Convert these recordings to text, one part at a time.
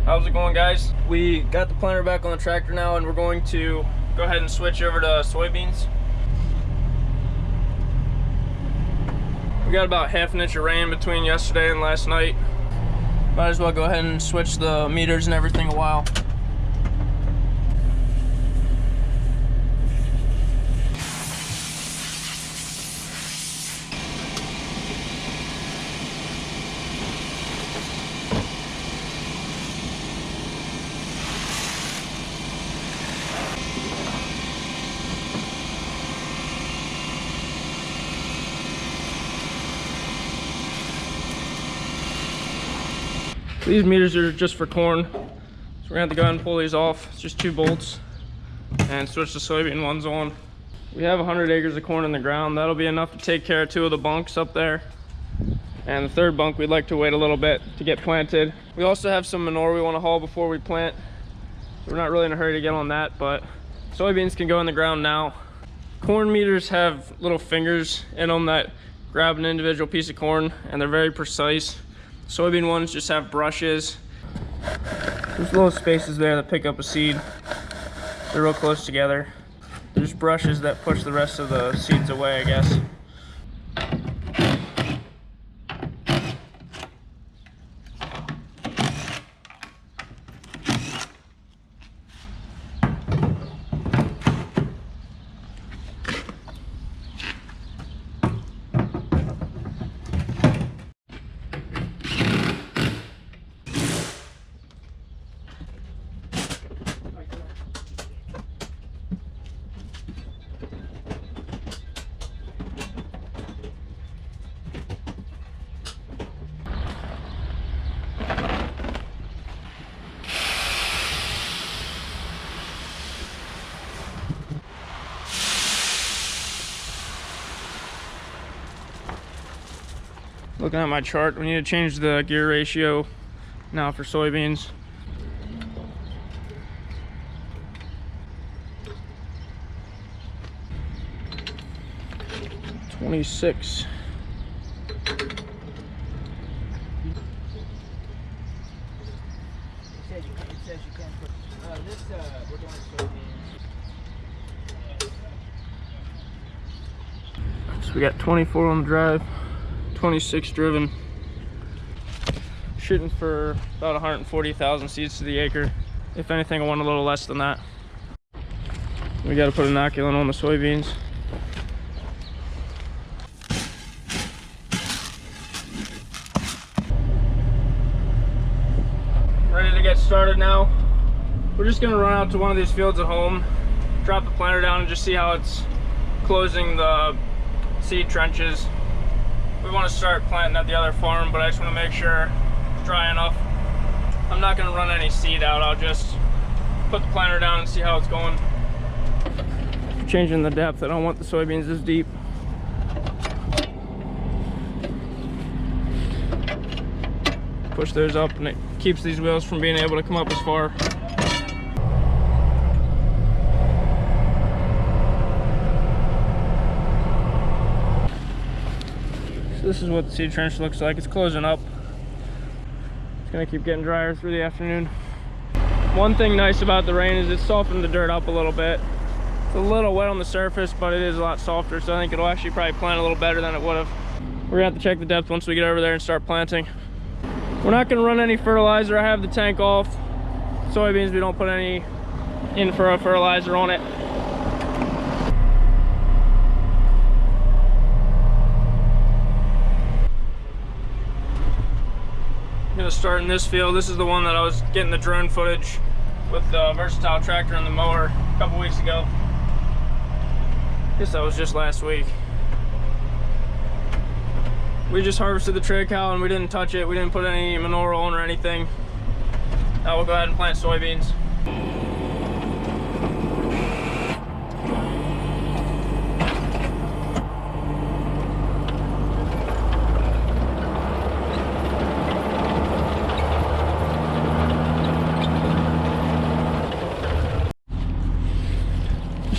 How's it going, guys? We got the planter back on the tractor now, and we're going to go ahead and switch over to soybeans. We got about half an inch of rain between yesterday and last night. Might as well go ahead and switch the meters and everything a while. These meters are just for corn, so we're gonna have to go ahead and pull these off. It's just 2 bolts and switch the soybean ones on. We have 100 acres of corn in the ground. That'll be enough to take care of 2 of the bunks up there, and the 3rd bunk we'd like to wait a little bit to get planted. We also have some manure we want to haul before we plant, so we're not really in a hurry to get on that, but soybeans can go in the ground now. Corn meters have little fingers in them that grab an individual piece of corn, and they're very precise. Soybean ones just have brushes. There's little spaces there that pick up a seed. They're real close together. There's brushes that push the rest of the seeds away, I guess. Looking at my chart, we need to change the gear ratio now for soybeans. $26. So we got 24 on the drive. 26 driven, shooting for about 140,000 seeds to the acre. If anything, I want a little less than that. We got to put inoculant on the soybeans. Ready to get started now. We're just going to run out to one of these fields at home, drop the planter down, and just see how it's closing the seed trenches. We want to start planting at the other farm, but I just want to make sure it's dry enough. I'm not going to run any seed out. I'll just put the planter down and see how it's going. Changing the depth. I don't want the soybeans this deep. Push those up, and it keeps these wheels from being able to come up as far. This is what the seed trench looks like. It's closing up. It's gonna keep getting drier through the afternoon. One thing nice about the rain is it softened the dirt up a little bit. It's a little wet on the surface, but it is a lot softer, so I think it'll actually probably plant a little better than it would have. We're gonna have to check the depth once we get over there and start planting. We're not gonna run any fertilizer. I have the tank off. Soybeans, we don't put any in for a fertilizer on it. Gonna start in this field. This is the one that I was getting the drone footage with the versatile tractor and the mower a couple weeks ago. Guess that was just last week. We just harvested the tray cow and we didn't touch it. We didn't put any manure on or anything. Now we'll go ahead and plant soybeans.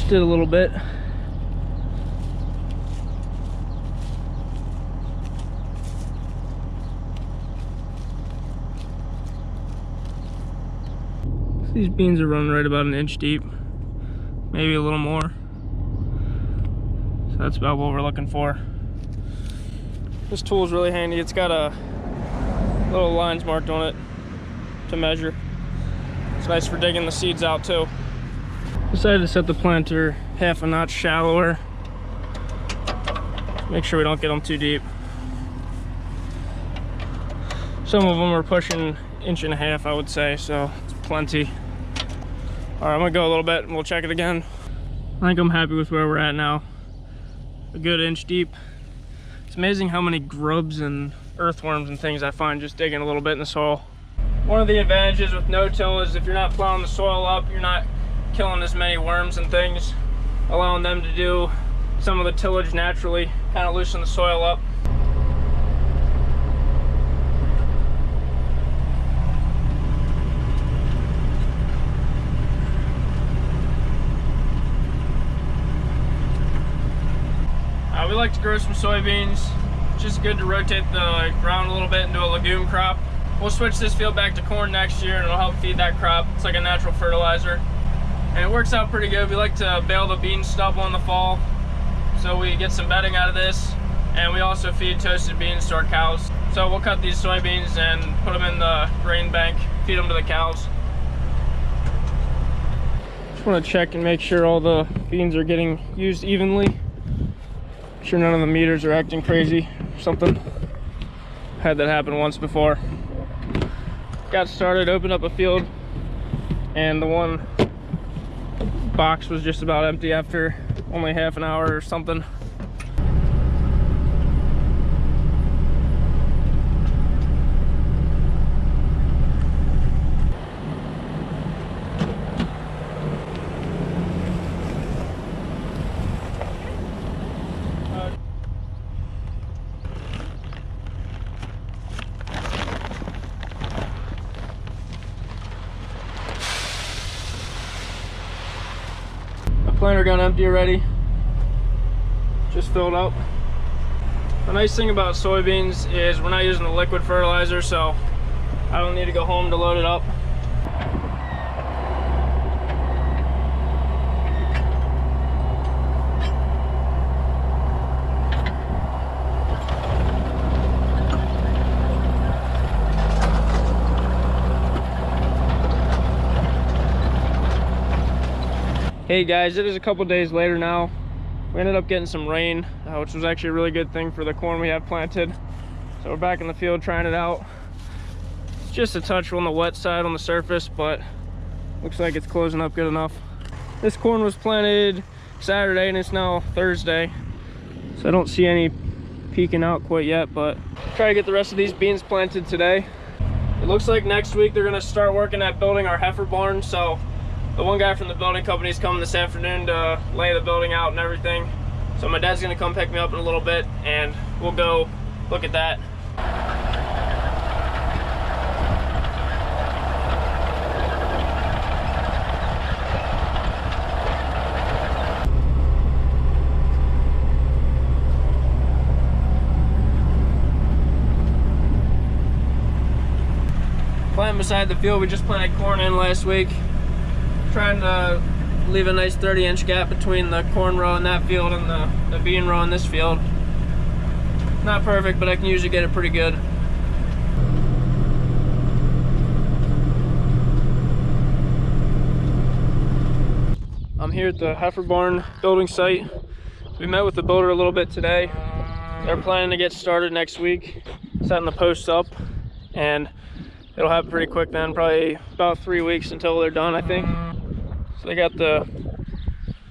Did a little bit. These beans are running right about an inch deep, maybe a little more. So that's about what we're looking for. This tool is really handy. It's got a little lines marked on it to measure. It's nice for digging the seeds out too. Decided to set the planter half a notch shallower. Make sure we don't get them too deep. Some of them are pushing 1.5 inches, I would say, so it's plenty. All right, I'm gonna go a little bit and we'll check it again. I think I'm happy with where we're at now. A good inch deep. It's amazing how many grubs and earthworms and things I find just digging a little bit in the soil. One of the advantages with no-till is if you're not plowing the soil up, you're not killing as many worms and things, allowing them to do some of the tillage naturally, kind of loosen the soil up. We like to grow some soybeans. It's just good to rotate the ground a little bit into a legume crop. We'll switch this field back to corn next year and it'll help feed that crop. It's like a natural fertilizer. And it works out pretty good. We like to bale the bean stubble in the fall, so we get some bedding out of this. And we also feed toasted beans to our cows. So we'll cut these soybeans and put them in the grain bank, feed them to the cows. Just want to check and make sure all the beans are getting used evenly. Make sure none of the meters are acting crazy or something. Had that happen once before. Got started, opened up a field, and the one box was just about empty after only half an hour or something. Planter gun empty already, just filled up. The nice thing about soybeans is we're not using the liquid fertilizer, so I don't need to go home to load it up. Hey guys, it is a couple days later now. We ended up getting some rain, which was actually a really good thing for the corn we have planted. So we're back in the field trying it out. It's just a touch on the wet side on the surface, but looks like it's closing up good enough. This corn was planted Saturday and it's now Thursday, so I don't see any peeking out quite yet, but try to get the rest of these beans planted today. It looks like next week they're gonna start working at building our heifer barn, so the one guy from the building company is coming this afternoon to lay the building out and everything. So my dad's gonna come pick me up in a little bit and we'll go look at that. Planting beside the field we just planted corn in last week. Trying to leave a nice 30-inch gap between the corn row in that field and the bean row in this field. Not perfect, but I can usually get it pretty good. I'm here at the heifer barn building site. We met with the builder a little bit today. They're planning to get started next week, setting the posts up, and it'll happen pretty quick then, probably about 3 weeks until they're done, I think. So they got the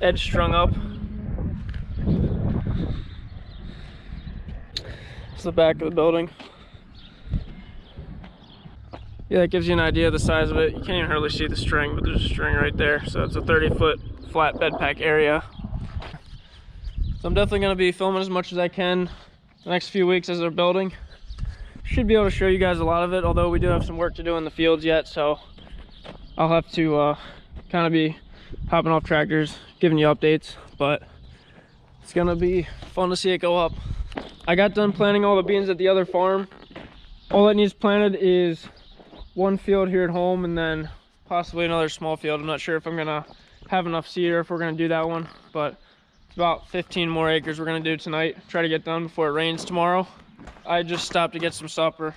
edge strung up. It's the back of the building. Yeah, that gives you an idea of the size of it. You can't even hardly see the string, but there's a string right there. So it's a 30-foot flat bed pack area. So I'm definitely going to be filming as much as I can the next few weeks as they're building. Should be able to show you guys a lot of it, although we do have some work to do in the fields yet, so I'll have to kind of be popping off tractors, giving you updates, but it's gonna be fun to see it go up. I got done planting all the beans at the other farm. All that needs planted is one field here at home and then possibly another small field. I'm not sure if I'm gonna have enough seed or if we're gonna do that one, but it's about 15 more acres we're gonna do tonight. Try to get done before it rains tomorrow. I just stopped to get some supper.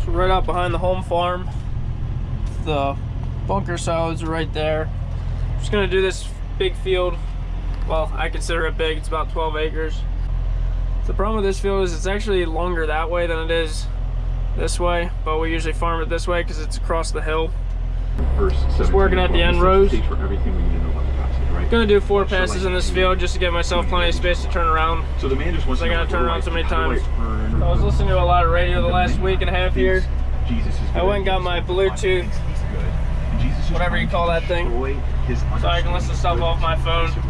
So right out behind the home farm, the bunker silos are right there. I'm just gonna do this big field. Well, I consider it big. It's about 12 acres. The problem with this field is it's actually longer that way than it is this way, but we usually farm it this way because it's across the hill. Just working at the end rows. Gonna do 4 passes in this field just to give myself plenty of space to turn around. So the man just wants to I gotta turn around so many times. I was listening to a lot of radio the last week and a half here. I went and got my Bluetooth, whatever you call that thing, so I can listen to stuff off my phone. So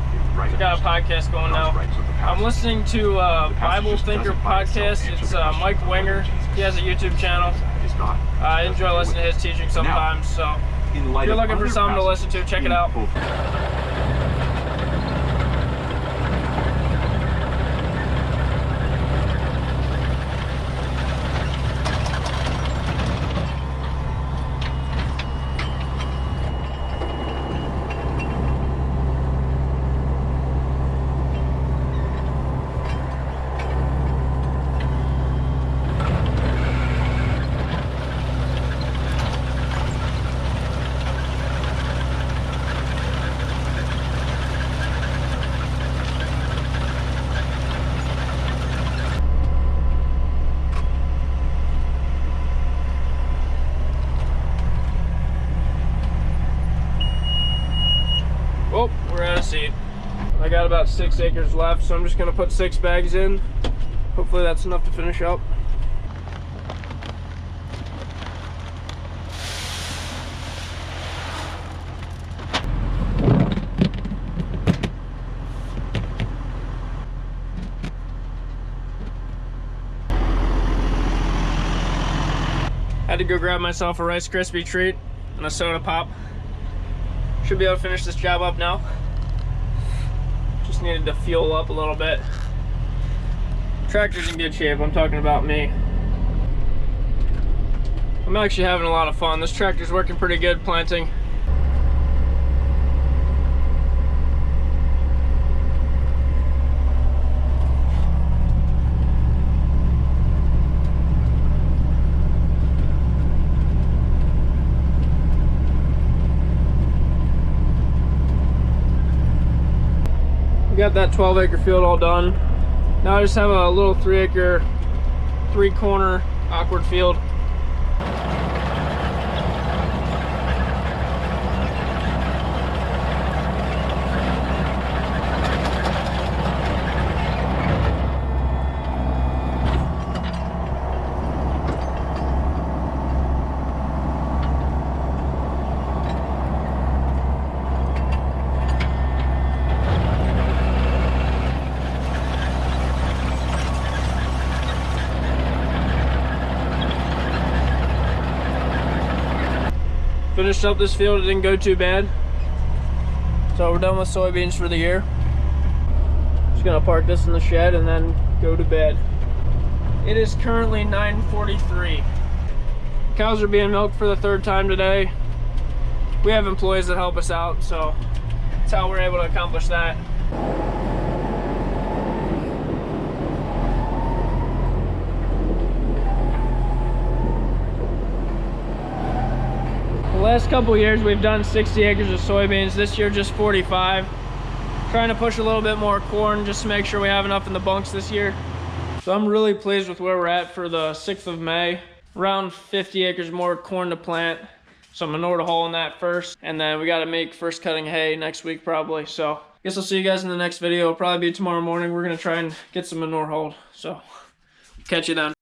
I got a podcast going now. I'm listening to Bible Thinker podcast. It's Mike Winger. He has a YouTube channel. I enjoy listening to his teaching sometimes. So if you're looking for something to listen to, check it out. Oh, we're out of seed. I got about 6 acres left, so I'm just gonna put 6 bags in. Hopefully that's enough to finish up. Had to go grab myself a Rice Krispie treat and a soda pop. Should be able to finish this job up now. Just needed to fuel up a little bit. Tractor's in good shape, I'm talking about me. I'm actually having a lot of fun. This tractor's working pretty good planting. We got that 12 acre field all done. Now I just have a little 3 acre, 3 corner awkward field. Finished up this field, it didn't go too bad. So we're done with soybeans for the year. Just gonna park this in the shed and then go to bed. It is currently 9:43. Cows are being milked for the 3rd time today. We have employees that help us out, so that's how we're able to accomplish that. The last couple of years we've done 60 acres of soybeans. This year just 45. Trying to push a little bit more corn just to make sure we have enough in the bunks this year. So I'm really pleased with where we're at for the 6th of May. Around 50 acres more corn to plant. So manure to haul in that first. And then we got to make first cutting hay next week probably. So I guess I'll see you guys in the next video. It'll probably be tomorrow morning. We're going to try and get some manure hauled. So catch you then.